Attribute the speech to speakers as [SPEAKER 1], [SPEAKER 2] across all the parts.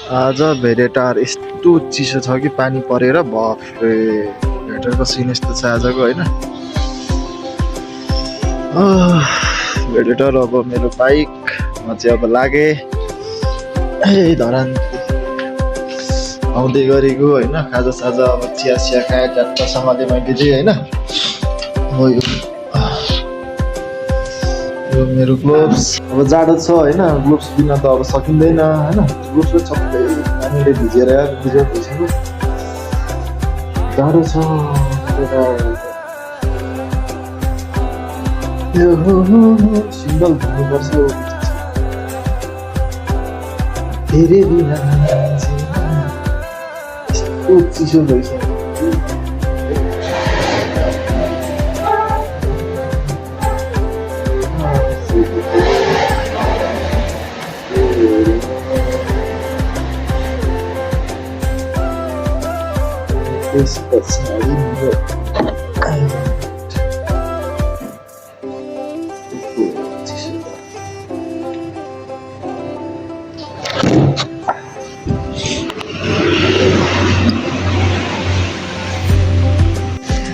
[SPEAKER 1] आज भेडेटार यस्तो चिसो छ कि पानी परेर बाफरे भेडेटारको सिन यस्तो छ आजको होइन। भेडेटार अब मेरो बाइक चाहिँ अब लागे धरान आउँदै गरेको होइन। खाजा साजा अब चिया चिया खाए झट्टसँगले मैले चाहिँ होइन। यो मेरो ग्लोभ्स अब जाडो छ होइन, ग्लोभ्स बिना त अब सकिँदैन होइन। ग्लोभ्स सबै पानीले भिजेर भइसक्यो, जाडो छ। सिङ्गल धुनुपर्छ धेरै बिना यस्तो चिसो भइसक्यो।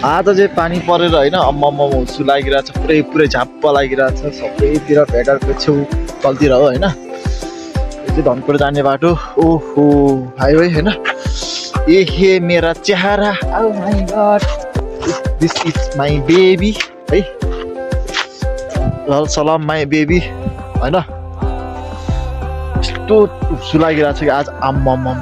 [SPEAKER 1] आज चाहिँ पानी परेर होइन अम्म हुस्सु लागिरहेछ, पुरै झाप्प लागिरहेछ सबैतिर। भेडारको छेउ तलतिर हो होइन। यो चाहिँ धनपुर जाने बाटो। ओहो हाइवे होइन। ए हे मेरा चेहरा, oh my god, this is my baby है। सलाम माई बेबी होइन। यस्तो हुस्सु लागिरहेछ कि आज आम्म।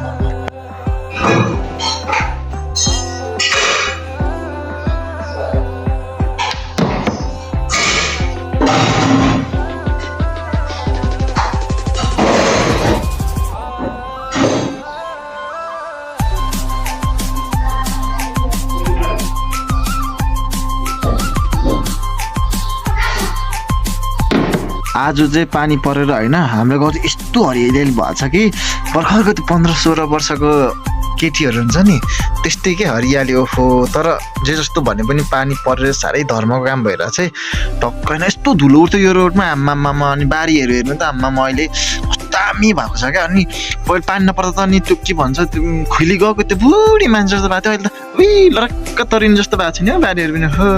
[SPEAKER 1] आज चाहिँ पानी परेर होइन हाम्रो गाउँ चाहिँ यस्तो हरियाली भएछ कि भर्खरको त्यो 15-16 वर्षको केटीहरू हुन्छ नि त्यस्तै के हरियाली। ओहो तर जे जस्तो भने पनि पानी परेर साह्रै धर्मको काम भएर चाहिँ टक्कै न यस्तो धुलो उठ्थ्यो यो रोडमा आम्मामा। अनि बारीहरू हेर्नु त आम्मामा अहिले कस्तो दामी भएको छ क्या। अनि पहिले पानी नपर्दा त अनि त्यो के भन्छ त्यो खुली गएको त्यो बुढी मान्छे जस्तो भएको थियो। अहिले त लरक्क तरिनु जस्तो भएको छ नि हौ बारीहरू पनि। हो